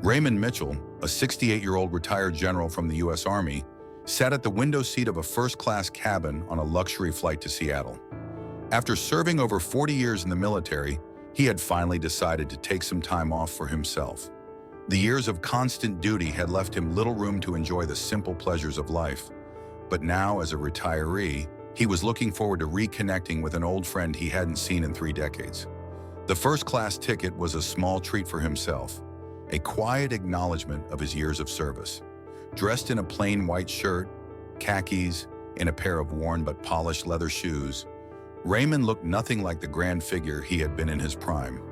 Raymond Mitchell, a 68-year-old retired general from the U.S. Army, sat at the window seat of a first-class cabin on a luxury flight to Seattle. After serving over 40 years in the military, he had finally decided to take some time off for himself. The years of constant duty had left him little room to enjoy the simple pleasures of life. But now, as a retiree, he was looking forward to reconnecting with an old friend he hadn't seen in 3 decades. The first-class ticket was a small treat for himself, a quiet acknowledgement of his years of service. Dressed in a plain white shirt, khakis, and a pair of worn but polished leather shoes, Raymond looked nothing like the grand figure he had been in his prime.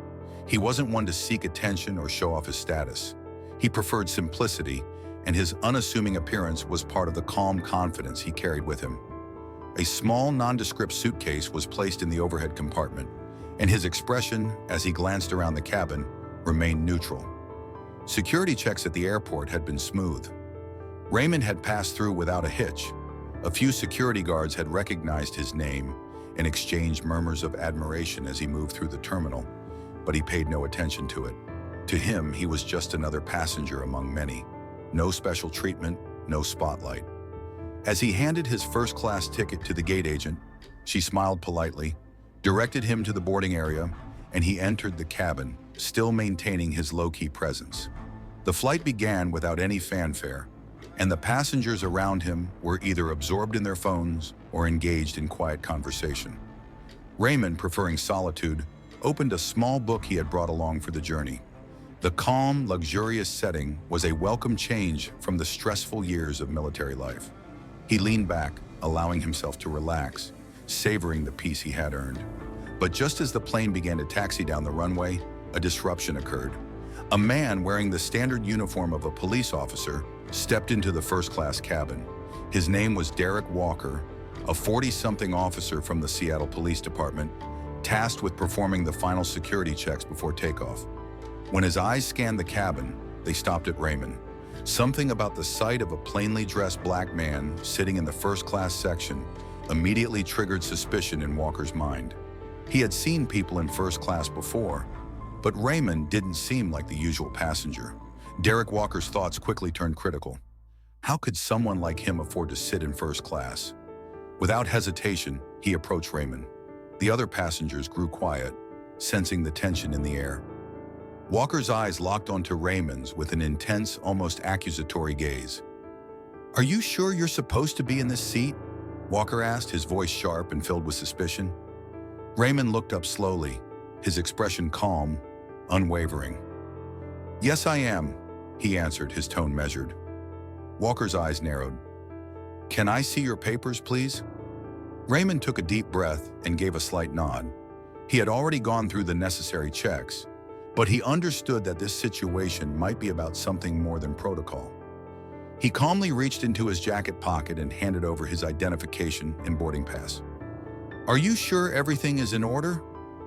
He wasn't one to seek attention or show off his status. He preferred simplicity, and his unassuming appearance was part of the calm confidence he carried with him. A small, nondescript suitcase was placed in the overhead compartment, and his expression, as he glanced around the cabin, remained neutral. Security checks at the airport had been smooth. Raymond had passed through without a hitch. A few security guards had recognized his name and exchanged murmurs of admiration as he moved through the terminal, but he paid no attention to it. To him, he was just another passenger among many. No special treatment, no spotlight. As he handed his first-class ticket to the gate agent, she smiled politely, directed him to the boarding area, and he entered the cabin, still maintaining his low-key presence. The flight began without any fanfare, and the passengers around him were either absorbed in their phones or engaged in quiet conversation. Raymond, preferring solitude, opened a small book he had brought along for the journey. The calm, luxurious setting was a welcome change from the stressful years of military life. He leaned back, allowing himself to relax, savoring the peace he had earned. But just as the plane began to taxi down the runway, a disruption occurred. A man wearing the standard uniform of a police officer stepped into the first-class cabin. His name was Derek Walker, a 40-something officer from the Seattle Police Department, tasked with performing the final security checks before takeoff. When his eyes scanned the cabin, they stopped at Raymond. Something about the sight of a plainly dressed black man sitting in the first-class section immediately triggered suspicion in Walker's mind. He had seen people in first class before, but Raymond didn't seem like the usual passenger. Derek Walker's thoughts quickly turned critical. How could someone like him afford to sit in first class? Without hesitation, he approached Raymond. The other passengers grew quiet, sensing the tension in the air. Walker's eyes locked onto Raymond's with an intense, almost accusatory gaze. "Are you sure you're supposed to be in this seat?" Walker asked, his voice sharp and filled with suspicion. Raymond looked up slowly, his expression calm, unwavering. "Yes, I am," he answered, his tone measured. Walker's eyes narrowed. "Can I see your papers, please?" Raymond took a deep breath and gave a slight nod. He had already gone through the necessary checks, but he understood that this situation might be about something more than protocol. He calmly reached into his jacket pocket and handed over his identification and boarding pass. "Are you sure everything is in order?"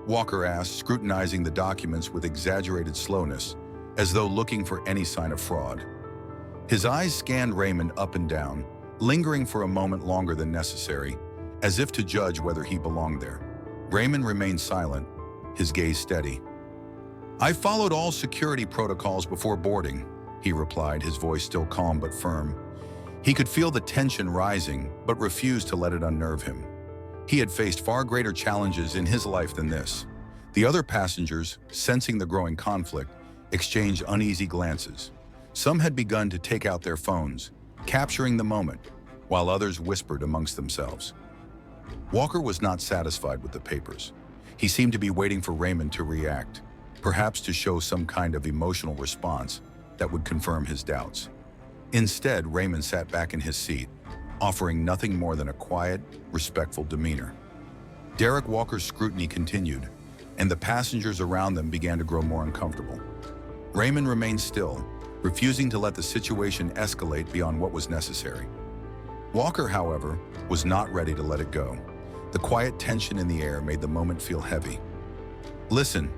Walker asked, scrutinizing the documents with exaggerated slowness, as though looking for any sign of fraud. His eyes scanned Raymond up and down, lingering for a moment longer than necessary, as if to judge whether he belonged there. Raymond remained silent, his gaze steady. "I followed all security protocols before boarding," he replied, his voice still calm but firm. He could feel the tension rising, but refused to let it unnerve him. He had faced far greater challenges in his life than this. The other passengers, sensing the growing conflict, exchanged uneasy glances. Some had begun to take out their phones, capturing the moment, while others whispered amongst themselves. Walker was not satisfied with the papers. He seemed to be waiting for Raymond to react, perhaps to show some kind of emotional response that would confirm his doubts. Instead, Raymond sat back in his seat, offering nothing more than a quiet, respectful demeanor. Derek Walker's scrutiny continued, and the passengers around them began to grow more uncomfortable. Raymond remained still, refusing to let the situation escalate beyond what was necessary. Walker, however, was not ready to let it go. The quiet tension in the air made the moment feel heavy. "Listen,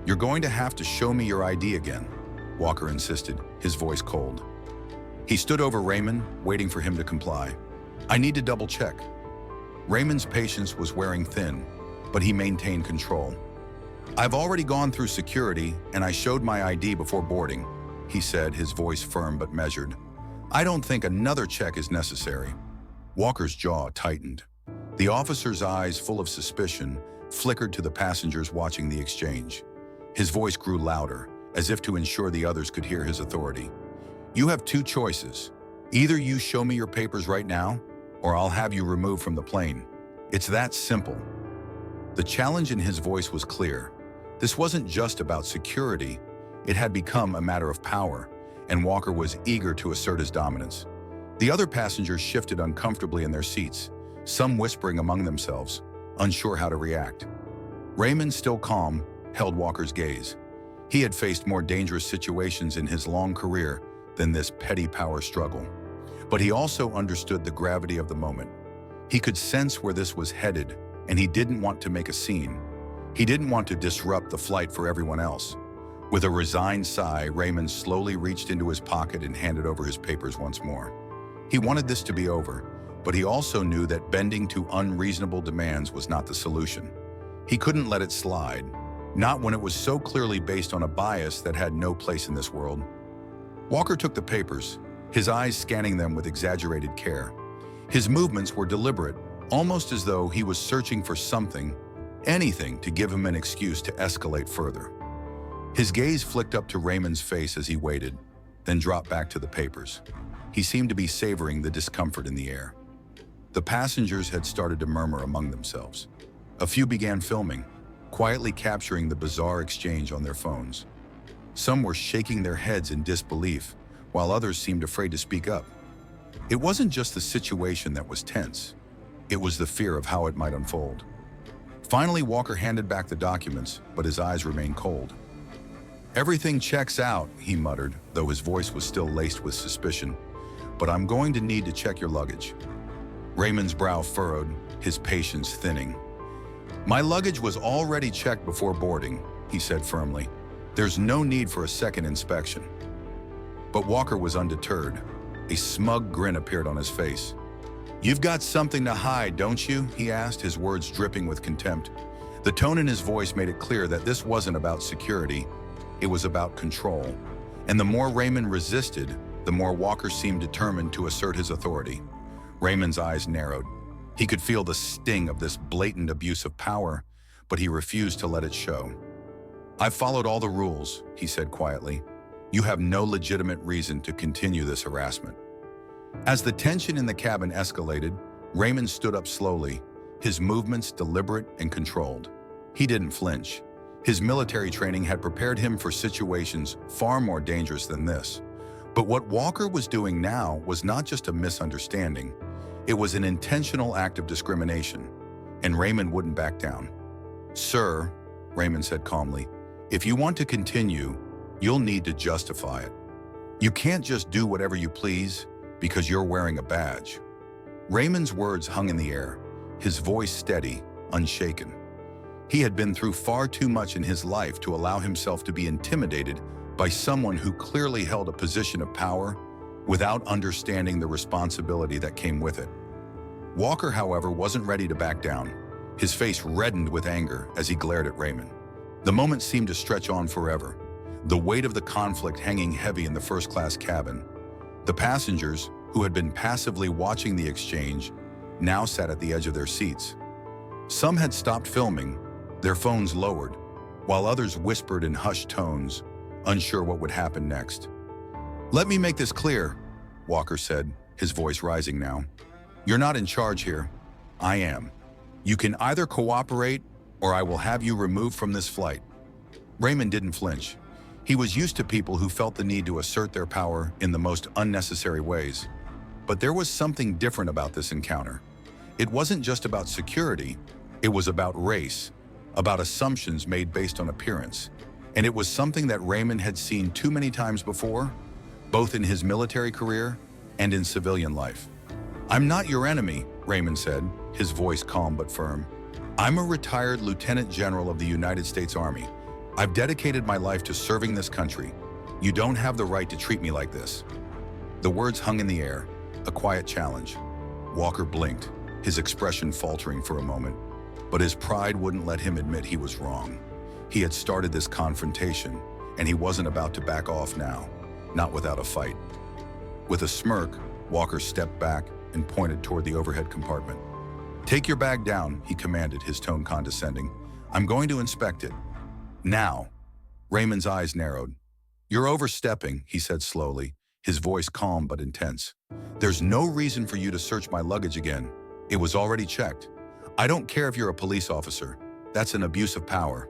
you're going to have to show me your ID again," Walker insisted, his voice cold. He stood over Raymond, waiting for him to comply. "I need to double-check." Raymond's patience was wearing thin, but he maintained control. "I've already gone through security, and I showed my ID before boarding. he said, his voice firm but measured. "I don't think another check is necessary." Walker's jaw tightened. The officer's eyes, full of suspicion, flickered to the passengers watching the exchange. His voice grew louder, as if to ensure the others could hear his authority. "You have two choices. Either you show me your papers right now, or I'll have you removed from the plane. It's that simple." The challenge in his voice was clear. This wasn't just about security. It had become a matter of power, and Walker was eager to assert his dominance. The other passengers shifted uncomfortably in their seats, some whispering among themselves, unsure how to react. Raymond, still calm, held Walker's gaze. He had faced more dangerous situations in his long career than this petty power struggle. But he also understood the gravity of the moment. He could sense where this was headed, and he didn't want to make a scene. He didn't want to disrupt the flight for everyone else. With a resigned sigh, Raymond slowly reached into his pocket and handed over his papers once more. He wanted this to be over, but he also knew that bending to unreasonable demands was not the solution. He couldn't let it slide, not when it was so clearly based on a bias that had no place in this world. Walker took the papers, his eyes scanning them with exaggerated care. His movements were deliberate, almost as though he was searching for something, anything to give him an excuse to escalate further. His gaze flicked up to Raymond's face as he waited, then dropped back to the papers. He seemed to be savoring the discomfort in the air. The passengers had started to murmur among themselves. A few began filming, quietly capturing the bizarre exchange on their phones. Some were shaking their heads in disbelief, while others seemed afraid to speak up. It wasn't just the situation that was tense. It was the fear of how it might unfold. Finally, Walker handed back the documents, but his eyes remained cold. "Everything checks out," he muttered, though his voice was still laced with suspicion. "But I'm going to need to check your luggage." Raymond's brow furrowed, his patience thinning. "My luggage was already checked before boarding," he said firmly. "There's no need for a second inspection." But Walker was undeterred. A smug grin appeared on his face. "You've got something to hide, don't you?" he asked, his words dripping with contempt. The tone in his voice made it clear that this wasn't about security. It was about control. And the more Raymond resisted, the more Walker seemed determined to assert his authority. Raymond's eyes narrowed. He could feel the sting of this blatant abuse of power, but he refused to let it show. "I've followed all the rules," he said quietly. "You have no legitimate reason to continue this harassment." As the tension in the cabin escalated, Raymond stood up slowly, his movements deliberate and controlled. He didn't flinch. His military training had prepared him for situations far more dangerous than this. But what Walker was doing now was not just a misunderstanding. It was an intentional act of discrimination, and Raymond wouldn't back down. "Sir," Raymond said calmly, "if you want to continue, you'll need to justify it. You can't just do whatever you please because you're wearing a badge." Raymond's words hung in the air, his voice steady, unshaken. He had been through far too much in his life to allow himself to be intimidated by someone who clearly held a position of power without understanding the responsibility that came with it. Walker, however, wasn't ready to back down. His face reddened with anger as he glared at Raymond. The moment seemed to stretch on forever, the weight of the conflict hanging heavy in the first-class cabin. The passengers, who had been passively watching the exchange, now sat at the edge of their seats. Some had stopped filming, their phones lowered, while others whispered in hushed tones, unsure what would happen next. "Let me make this clear," Walker said, his voice rising now. "You're not in charge here. I am. You can either cooperate or I will have you removed from this flight." Raymond didn't flinch. He was used to people who felt the need to assert their power in the most unnecessary ways. But there was something different about this encounter. It wasn't just about security, it was about race, about assumptions made based on appearance. And it was something that Raymond had seen too many times before, both in his military career and in civilian life. "I'm not your enemy," Raymond said, his voice calm but firm. "I'm a retired lieutenant general of the United States Army. I've dedicated my life to serving this country. You don't have the right to treat me like this." The words hung in the air, a quiet challenge. Walker blinked, his expression faltering for a moment, but his pride wouldn't let him admit he was wrong. He had started this confrontation, and he wasn't about to back off now. not without a fight. With a smirk, Walker stepped back and pointed toward the overhead compartment. "Take your bag down," he commanded, his tone condescending. "I'm going to inspect it. Now." Raymond's eyes narrowed. "You're overstepping," he said slowly, his voice calm but intense. "There's no reason for you to search my luggage again. It was already checked. I don't care if you're a police officer. That's an abuse of power."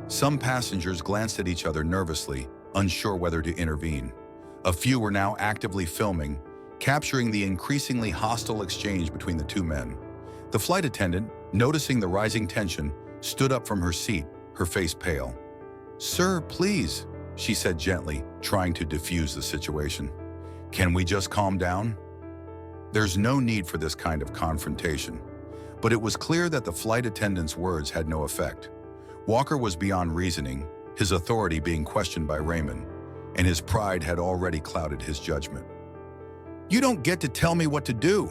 Some passengers glanced at each other nervously, unsure whether to intervene. A few were now actively filming, capturing the increasingly hostile exchange between the two men. The flight attendant, noticing the rising tension, stood up from her seat, her face pale. "Sir, please," she said gently, trying to diffuse the situation. "Can we just calm down?" There's no need for this kind of confrontation. But it was clear that the flight attendant's words had no effect. Walker was beyond reasoning, his authority being questioned by Raymond, and his pride had already clouded his judgment. "You don't get to tell me what to do,"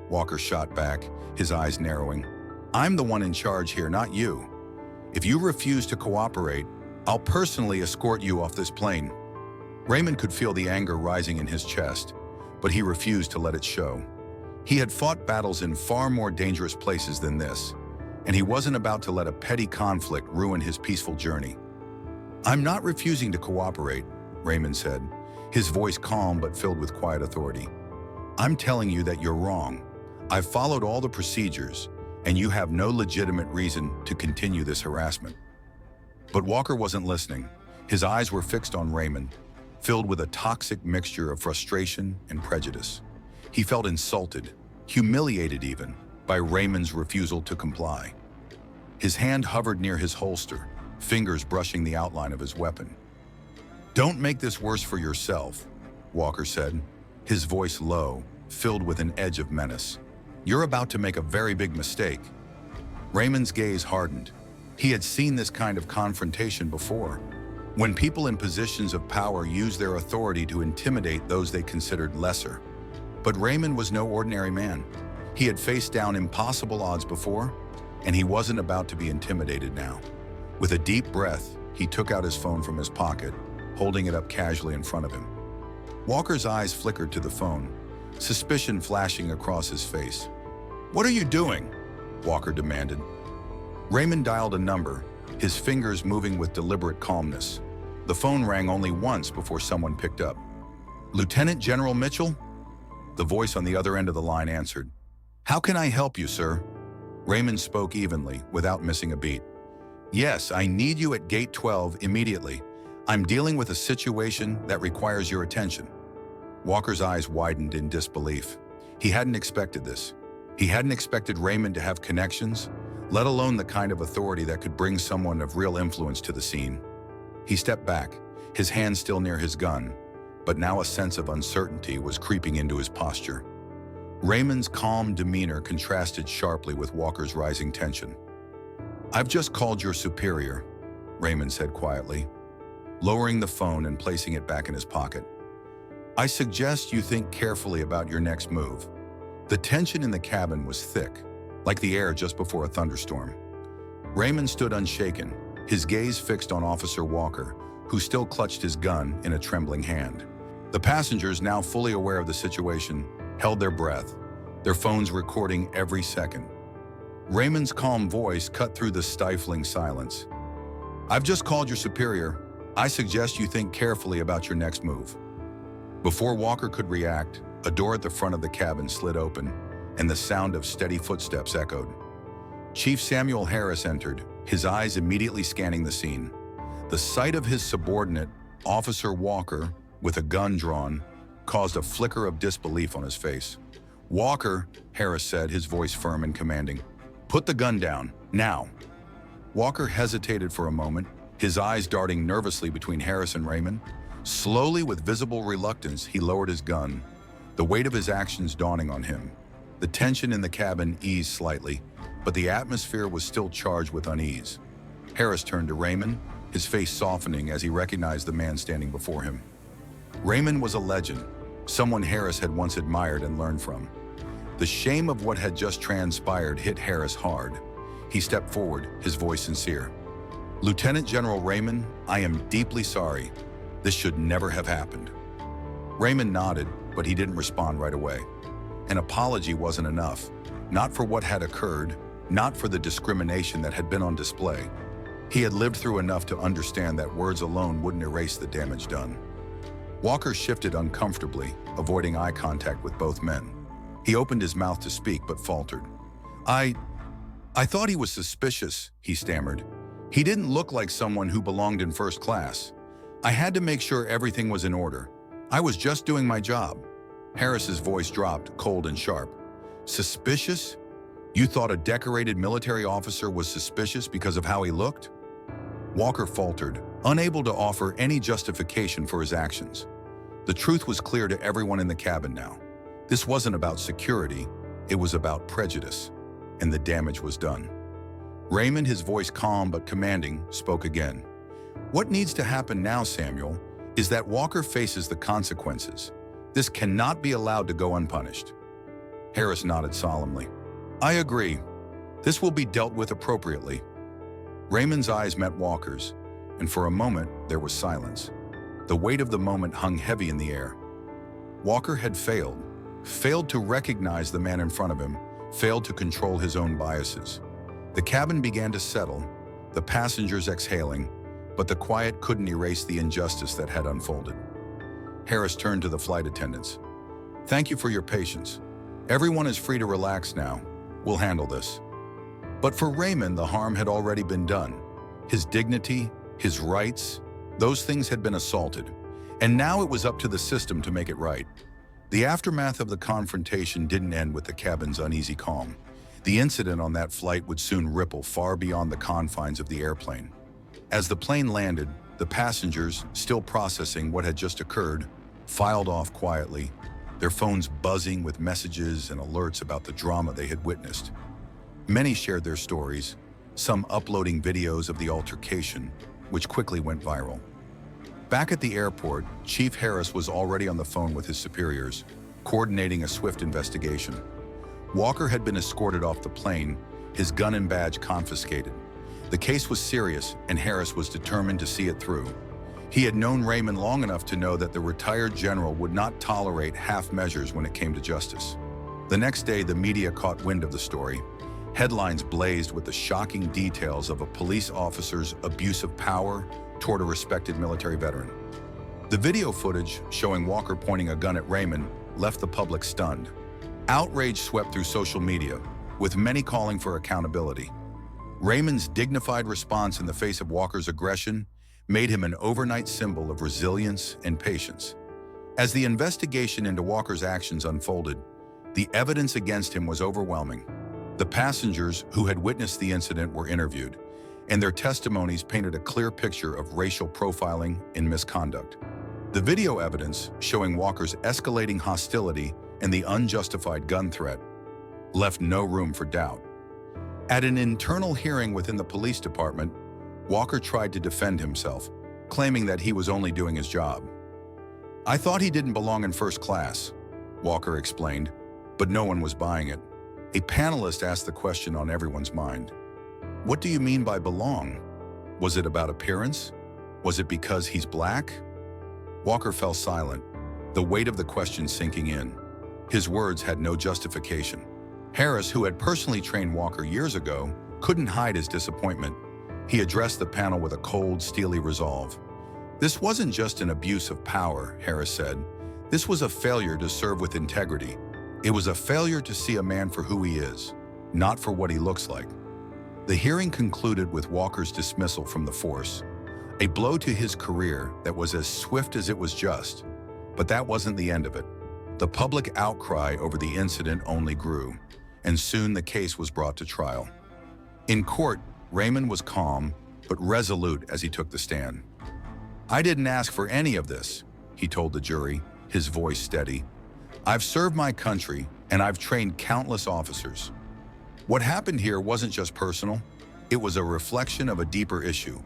Walker shot back, his eyes narrowing. "I'm the one in charge here, not you. If you refuse to cooperate, I'll personally escort you off this plane." Raymond could feel the anger rising in his chest, but he refused to let it show. He had fought battles in far more dangerous places than this, and he wasn't about to let a petty conflict ruin his peaceful journey. "I'm not refusing to cooperate," Raymond said, his voice calm but filled with quiet authority. "I'm telling you that you're wrong. I've followed all the procedures, and you have no legitimate reason to continue this harassment." But Walker wasn't listening. His eyes were fixed on Raymond, filled with a toxic mixture of frustration and prejudice. He felt insulted, humiliated even, by Raymond's refusal to comply. His hand hovered near his holster, fingers brushing the outline of his weapon. "Don't make this worse for yourself," Walker said, his voice low, filled with an edge of menace. "You're about to make a very big mistake." Raymond's gaze hardened. He had seen this kind of confrontation before, when people in positions of power use their authority to intimidate those they considered lesser. But Raymond was no ordinary man. He had faced down impossible odds before, and he wasn't about to be intimidated now. With a deep breath, he took out his phone from his pocket, holding it up casually in front of him. Walker's eyes flickered to the phone, suspicion flashing across his face. "What are you doing?" Walker demanded. Raymond dialed a number, his fingers moving with deliberate calmness. The phone rang only once before someone picked up. "Lieutenant General Mitchell?" The voice on the other end of the line answered. "How can I help you, sir?" Raymond spoke evenly, without missing a beat. "Yes, I need you at Gate 12 immediately. I'm dealing with a situation that requires your attention." Walker's eyes widened in disbelief. He hadn't expected this. He hadn't expected Raymond to have connections, let alone the kind of authority that could bring someone of real influence to the scene. He stepped back, his hand still near his gun, but now a sense of uncertainty was creeping into his posture. Raymond's calm demeanor contrasted sharply with Walker's rising tension. "I've just called your superior," Raymond said quietly, lowering the phone and placing it back in his pocket. "I suggest you think carefully about your next move." The tension in the cabin was thick, like the air just before a thunderstorm. Raymond stood unshaken, his gaze fixed on Officer Walker, who still clutched his gun in a trembling hand. The passengers, now fully aware of the situation, held their breath, their phones recording every second. Raymond's calm voice cut through the stifling silence. "I've just called your superior. I suggest you think carefully about your next move." Before Walker could react, a door at the front of the cabin slid open, and the sound of steady footsteps echoed. Chief Samuel Harris entered, his eyes immediately scanning the scene. The sight of his subordinate, Officer Walker, with a gun drawn, caused a flicker of disbelief on his face. "Walker," Harris said, his voice firm and commanding. "Put the gun down, now." Walker hesitated for a moment, his eyes darting nervously between Harris and Raymond. Slowly, with visible reluctance, he lowered his gun, the weight of his actions dawning on him. The tension in the cabin eased slightly, but the atmosphere was still charged with unease. Harris turned to Raymond, his face softening as he recognized the man standing before him. Raymond was a legend, someone Harris had once admired and learned from. The shame of what had just transpired hit Harris hard. He stepped forward, his voice sincere. "Lieutenant General Raymond, I am deeply sorry. This should never have happened." Raymond nodded, but he didn't respond right away. An apology wasn't enough. Not for what had occurred, not for the discrimination that had been on display. He had lived through enough to understand that words alone wouldn't erase the damage done. Walker shifted uncomfortably, avoiding eye contact with both men. He opened his mouth to speak, but faltered. I thought he was suspicious," he stammered. "He didn't look like someone who belonged in first class. I had to make sure everything was in order. I was just doing my job." Harris's voice dropped, cold and sharp. "Suspicious? You thought a decorated military officer was suspicious because of how he looked?" Walker faltered, unable to offer any justification for his actions. The truth was clear to everyone in the cabin now. This wasn't about security, it was about prejudice, and the damage was done. Raymond, his voice calm but commanding, spoke again. "What needs to happen now, Samuel, is that Walker faces the consequences. This cannot be allowed to go unpunished." Harris nodded solemnly. "I agree. This will be dealt with appropriately." Raymond's eyes met Walker's, and for a moment there was silence. The weight of the moment hung heavy in the air. Walker had failed to recognize the man in front of him, failed to control his own biases. The cabin began to settle, the passengers exhaling, but the quiet couldn't erase the injustice that had unfolded. Harris turned to the flight attendants. "Thank you for your patience. Everyone is free to relax now. We'll handle this." But for Raymond, the harm had already been done. His dignity, his rights, those things had been assaulted. And now it was up to the system to make it right. The aftermath of the confrontation didn't end with the cabin's uneasy calm. The incident on that flight would soon ripple far beyond the confines of the airplane. As the plane landed, the passengers, still processing what had just occurred, filed off quietly, their phones buzzing with messages and alerts about the drama they had witnessed. Many shared their stories, some uploading videos of the altercation, which quickly went viral. Back at the airport, Chief Harris was already on the phone with his superiors, coordinating a swift investigation. Walker had been escorted off the plane, his gun and badge confiscated. The case was serious, and Harris was determined to see it through. He had known Raymond long enough to know that the retired general would not tolerate half measures when it came to justice. The next day, the media caught wind of the story. Headlines blazed with the shocking details of a police officer's abuse of power toward a respected military veteran. The video footage showing Walker pointing a gun at Raymond left the public stunned. Outrage swept through social media, with many calling for accountability. Raymond's dignified response in the face of Walker's aggression made him an overnight symbol of resilience and patience. As the investigation into Walker's actions unfolded, the evidence against him was overwhelming. The passengers who had witnessed the incident were interviewed, and their testimonies painted a clear picture of racial profiling and misconduct. The video evidence showing Walker's escalating hostility and the unjustified gun threat left no room for doubt. At an internal hearing within the police department, Walker tried to defend himself, claiming that he was only doing his job. "I thought he didn't belong in first class," Walker explained, but no one was buying it. A panelist asked the question on everyone's mind. "What do you mean by belong? Was it about appearance? Was it because he's black?" Walker fell silent, the weight of the question sinking in. His words had no justification. Harris, who had personally trained Walker years ago, couldn't hide his disappointment. He addressed the panel with a cold, steely resolve. "This wasn't just an abuse of power," Harris said. "This was a failure to serve with integrity. It was a failure to see a man for who he is, not for what he looks like." The hearing concluded with Walker's dismissal from the force, a blow to his career that was as swift as it was just. But that wasn't the end of it. The public outcry over the incident only grew, and soon the case was brought to trial. In court, Raymond was calm, but resolute as he took the stand. "I didn't ask for any of this," he told the jury, his voice steady. "I've served my country, and I've trained countless officers. What happened here wasn't just personal. It was a reflection of a deeper issue,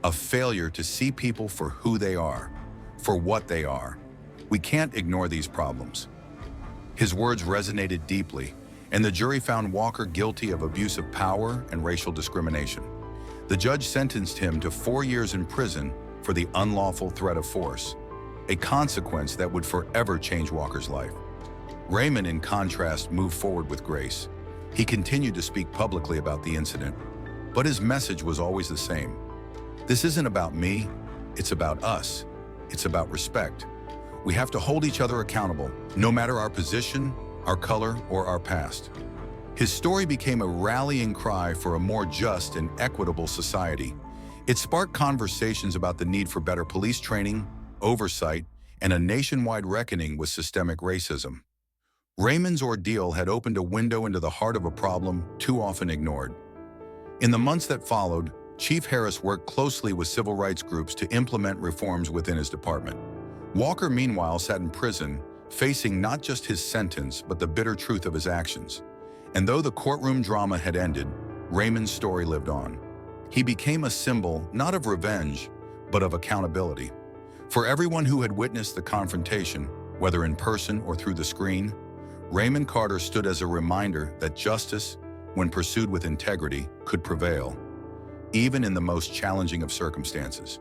a failure to see people for who they are, for what they are. We can't ignore these problems." His words resonated deeply, and the jury found Walker guilty of abuse of power and racial discrimination. The judge sentenced him to 4 years in prison for the unlawful threat of force. a consequence that would forever change Walker's life. Raymond, in contrast, moved forward with grace. He continued to speak publicly about the incident, but his message was always the same. This isn't about me, it's about us. It's about respect. We have to hold each other accountable, no matter our position, our color, or our past. His story became a rallying cry for a more just and equitable society. It sparked conversations about the need for better police training, oversight, and a nationwide reckoning with systemic racism. Raymond's ordeal had opened a window into the heart of a problem too often ignored. In the months that followed, Chief Harris worked closely with civil rights groups to implement reforms within his department. Walker, meanwhile, sat in prison, facing not just his sentence, but the bitter truth of his actions. And though the courtroom drama had ended, Raymond's story lived on. He became a symbol not of revenge, but of accountability. For everyone who had witnessed the confrontation, whether in person or through the screen, Raymond Carter stood as a reminder that justice, when pursued with integrity, could prevail, even in the most challenging of circumstances.